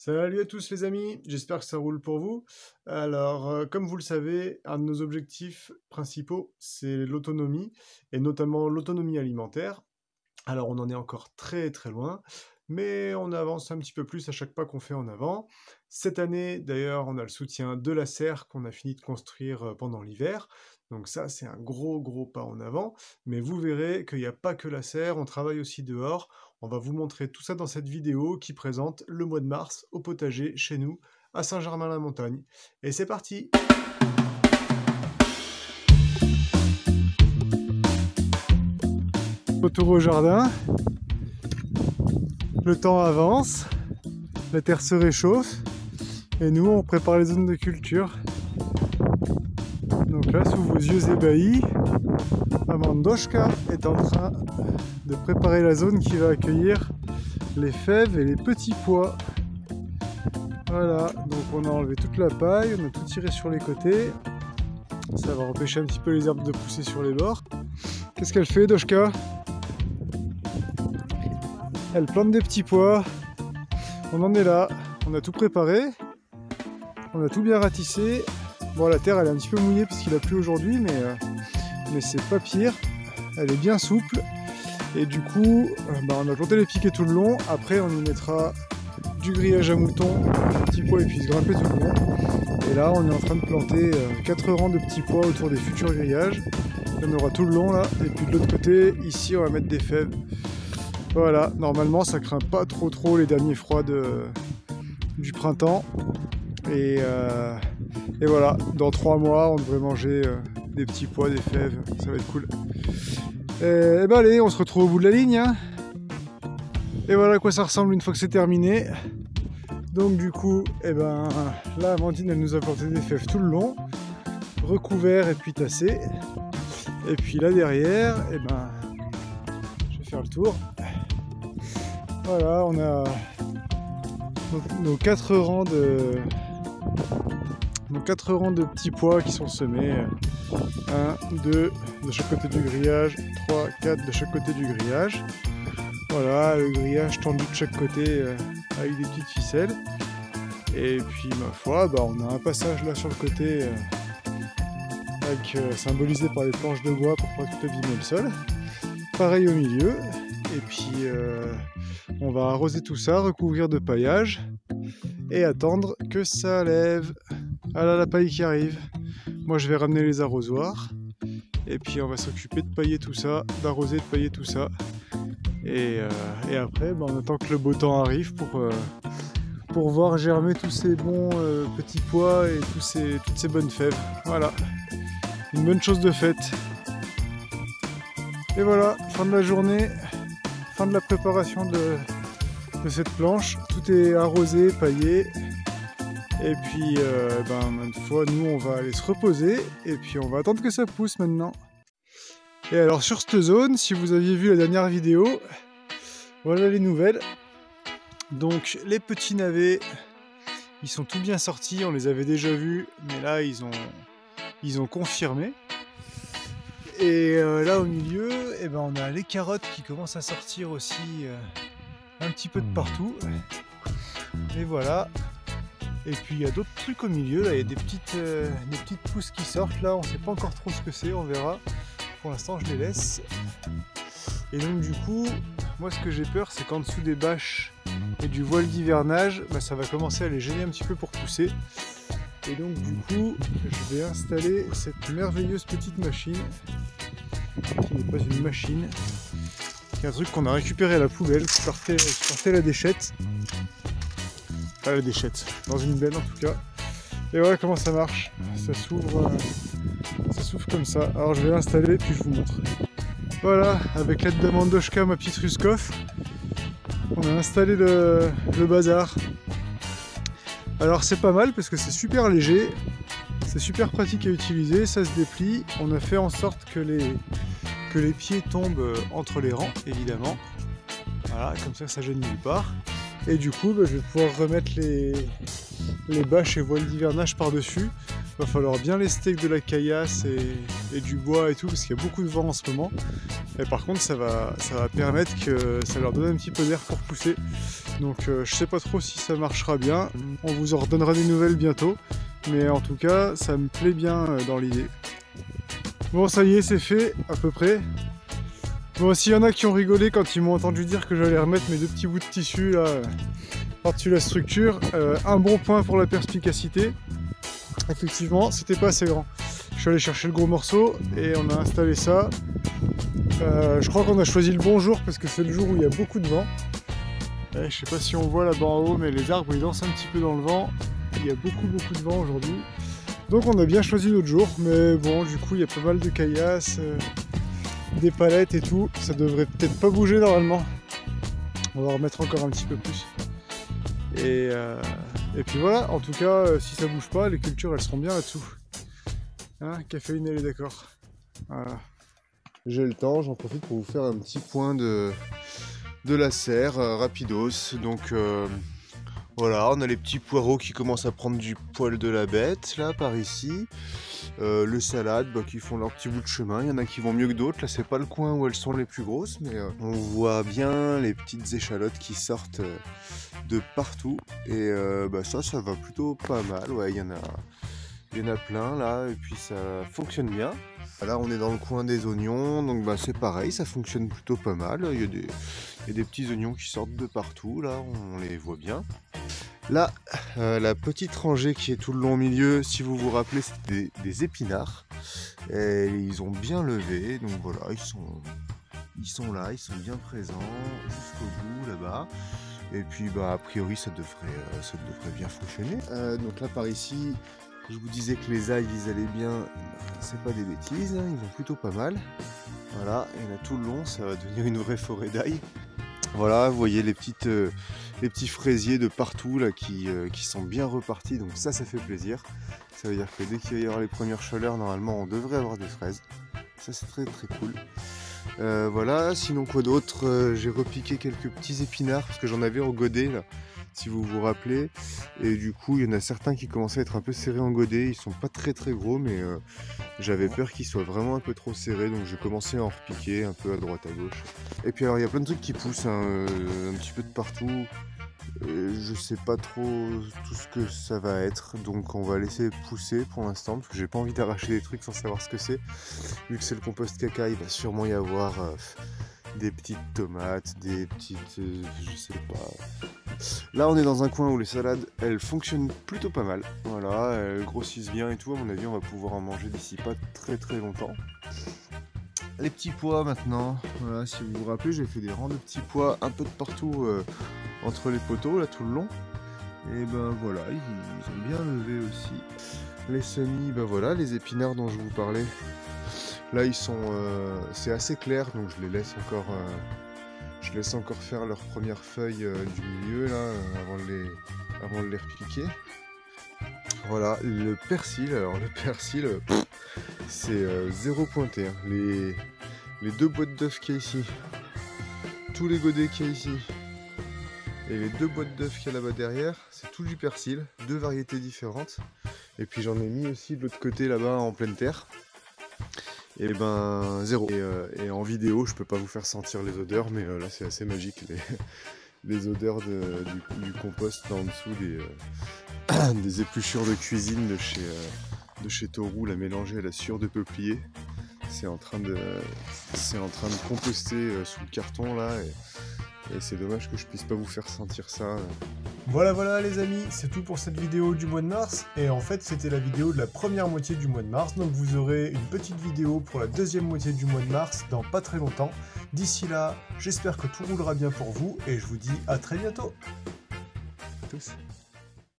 Salut à tous les amis, j'espère que ça roule pour vous. Alors, comme vous le savez, un de nos objectifs principaux, c'est l'autonomie, et notamment l'autonomie alimentaire. Alors, on en est encore très très loin, mais on avance un petit peu plus à chaque pas qu'on fait en avant. Cette année, d'ailleurs, on a le soutien de la serre qu'on a fini de construire pendant l'hiver. Donc ça, c'est un gros gros pas en avant. Mais vous verrez qu'il n'y a pas que la serre, on travaille aussi dehors. On va vous montrer tout ça dans cette vidéo qui présente le mois de mars au potager chez nous à Saint-Germain-la-Montagne. Et c'est parti! Retour au jardin. Le temps avance, la terre se réchauffe et nous on prépare les zones de culture. Donc là, sous vos yeux ébahis, Amandoshka est en train de préparer la zone qui va accueillir les fèves et les petits pois. Voilà, donc on a enlevé toute la paille, on a tout tiré sur les côtés. Ça va empêcher un petit peu les herbes de pousser sur les bords. Qu'est-ce qu'elle fait, Doshka? Elle plante des petits pois. On en est là, on a tout préparé. On a tout bien ratissé. Bon, la terre elle est un petit peu mouillée parce qu'il a plu aujourd'hui, mais c'est pas pire. Elle est bien souple. Et du coup, on a planté les piquets tout le long. Après, on y mettra du grillage à moutons, les petits pois, et puis se grimper tout le long. Et là, on est en train de planter 4 rangs de petits pois autour des futurs grillages. Il y en aura tout le long là. Et puis de l'autre côté, ici, on va mettre des fèves. Voilà, normalement, ça craint pas trop les derniers froids du printemps. Et voilà, dans 3 mois, on devrait manger des petits pois, des fèves. Ça va être cool. Et ben allez, on se retrouve au bout de la ligne. Hein. Et voilà à quoi ça ressemble une fois que c'est terminé. Donc du coup, là, Amandine, elle nous a planté des fèves tout le long, recouverts et puis tassés. Et puis là derrière, je vais faire le tour. Voilà, on a nos 4 rangs de petits pois qui sont semés. 1, 2 de chaque côté du grillage, 3, 4 de chaque côté du grillage. Voilà, le grillage tendu de chaque côté avec des petites ficelles. Et puis ma foi, on a un passage là sur le côté symbolisé par les planches de bois pour pas tout abîmer le sol. Pareil au milieu. Et puis on va arroser tout ça, recouvrir de paillage et attendre que ça lève. Ah là, la paille qui arrive. Moi je vais ramener les arrosoirs. Et puis on va s'occuper de pailler tout ça, d'arroser, de pailler tout ça. Et après, on attend que le beau temps arrive pour voir germer tous ces bons petits pois et toutes ces bonnes fèves. Voilà, une bonne chose de faite. Et voilà, fin de la journée, fin de la préparation de cette planche. Tout est arrosé, paillé. Et puis, une fois, nous, on va aller se reposer. Et puis, on va attendre que ça pousse maintenant. Et alors, sur cette zone, si vous aviez vu la dernière vidéo, voilà les nouvelles. Donc, les petits navets, ils sont tout bien sortis. On les avait déjà vus, mais là, ils ont confirmé. Et là, au milieu, on a les carottes qui commencent à sortir aussi un petit peu de partout. Et voilà. Et puis il y a d'autres trucs au milieu, là il y a des petites pousses qui sortent, là on sait pas encore trop ce que c'est, on verra. Pour l'instant je les laisse. Et donc du coup, moi ce que j'ai peur c'est qu'en dessous des bâches et du voile d'hivernage, ça va commencer à les gêner un petit peu pour pousser. Et donc du coup, je vais installer cette merveilleuse petite machine, qui n'est pas une machine, qui est un truc qu'on a récupéré à la poubelle, qui partait à la déchette. Pas la déchette, dans une benne en tout cas. Et voilà comment ça marche. Ça s'ouvre comme ça. Alors je vais l'installer puis je vous montre. Voilà, avec l'aide d'Amandoshka, ma petite Ruskov, on a installé le bazar. Alors c'est pas mal parce que c'est super léger, c'est super pratique à utiliser, ça se déplie. On a fait en sorte que les pieds tombent entre les rangs, évidemment. Voilà, comme ça gêne nulle part. Et du coup, je vais pouvoir remettre les bâches et voiles d'hivernage par-dessus. Il va falloir bien lester avec de la caillasse et du bois et tout, parce qu'il y a beaucoup de vent en ce moment. Et par contre, ça va permettre que ça leur donne un petit peu d'air pour pousser. Donc je sais pas trop si ça marchera bien, on vous en redonnera des nouvelles bientôt, mais en tout cas ça me plaît bien dans l'idée. Bon ça y est, c'est fait à peu près. Bon, s'il y en a qui ont rigolé quand ils m'ont entendu dire que j'allais remettre mes 2 petits bouts de tissu là par-dessus la structure, un bon point pour la perspicacité. Effectivement, c'était pas assez grand. Je suis allé chercher le gros morceau et on a installé ça. Je crois qu'on a choisi le bon jour parce que c'est le jour où il y a beaucoup de vent. Je sais pas si on voit là-bas en haut, mais les arbres ils dansent un petit peu dans le vent. Il y a beaucoup de vent aujourd'hui. Donc on a bien choisi notre jour, mais bon, du coup il y a pas mal de caillasses, des palettes et tout. Ça devrait peut-être pas bouger normalement. On va remettre encore un petit peu plus. Et puis voilà, en tout cas, si ça bouge pas, les cultures elles seront bien là-dessous. Hein, Caféine, elle est d'accord. Voilà. J'ai le temps, j'en profite pour vous faire un petit point de la serre, rapidos. Donc voilà, on a les petits poireaux qui commencent à prendre du poil de la bête, là, par ici. Les salades qui font leur petit bout de chemin, il y en a qui vont mieux que d'autres. Là, c'est pas le coin où elles sont les plus grosses, mais on voit bien les petites échalotes qui sortent de partout. Et ça va plutôt pas mal. Ouais, il y en a plein là, et puis ça fonctionne bien. Là, on est dans le coin des oignons, donc c'est pareil, ça fonctionne plutôt pas mal. Il y a des petits oignons qui sortent de partout, là, on les voit bien. Là, la petite rangée qui est tout le long au milieu, si vous vous rappelez, c'était des épinards. Et ils ont bien levé, donc voilà, ils sont là, ils sont bien présents jusqu'au bout là-bas. Et puis a priori ça devrait bien fonctionner. Donc là par ici, je vous disais que les ails ils allaient bien, c'est pas des bêtises, hein, ils vont plutôt pas mal. Voilà, et là tout le long ça va devenir une vraie forêt d'ail. Voilà, vous voyez les petits fraisiers de partout là qui sont bien repartis, donc ça fait plaisir. Ça veut dire que dès qu'il va y avoir les premières chaleurs, normalement on devrait avoir des fraises. Ça c'est très très cool. Voilà, sinon quoi d'autre, j'ai repiqué quelques petits épinards parce que j'en avais en godet là, si vous vous rappelez, et du coup il y en a certains qui commençaient à être un peu serrés en godet. Ils sont pas très très gros, mais j'avais peur qu'ils soient vraiment un peu trop serrés, donc j'ai commencé à en repiquer un peu à droite à gauche. Et puis alors il y a plein de trucs qui poussent un petit peu de partout. Je sais pas trop tout ce que ça va être, donc on va laisser pousser pour l'instant parce que j'ai pas envie d'arracher des trucs sans savoir ce que c'est. Vu que c'est le compost caca, il va sûrement y avoir des petites tomates, des petites... je sais pas. Là on est dans un coin où les salades elles fonctionnent plutôt pas mal. Voilà, elles grossissent bien et tout. À mon avis on va pouvoir en manger d'ici pas très très longtemps. Les petits pois maintenant, voilà, si vous vous rappelez, j'ai fait des rangs de petits pois un peu de partout entre les poteaux là tout le long. Et voilà, ils ont bien levé aussi. Les semis, voilà, les épinards dont je vous parlais. Là ils sont, c'est assez clair, donc je les laisse encore faire leurs premières feuilles du milieu là, avant de les repiquer. Voilà, le persil, alors le persil, c'est zéro pointé. Hein. Les 2 boîtes d'œufs qu'il y a ici, tous les godets qu'il y a ici, et les 2 boîtes d'œufs qu'il y a là-bas derrière, c'est tout du persil, 2 variétés différentes. Et puis j'en ai mis aussi de l'autre côté là-bas en pleine terre. Et zéro. Et en vidéo, je peux pas vous faire sentir les odeurs, mais là c'est assez magique, les odeurs du compost en dessous des épluchures de cuisine de chez Tauroux, la mélangée à la sueur de peuplier. C'est en train de composter sous le carton là, et c'est dommage que je puisse pas vous faire sentir ça. Voilà les amis, c'est tout pour cette vidéo du mois de mars, et en fait c'était la vidéo de la première moitié du mois de mars, donc vous aurez une petite vidéo pour la deuxième moitié du mois de mars dans pas très longtemps. D'ici là, j'espère que tout roulera bien pour vous, et je vous dis à très bientôt. Tous.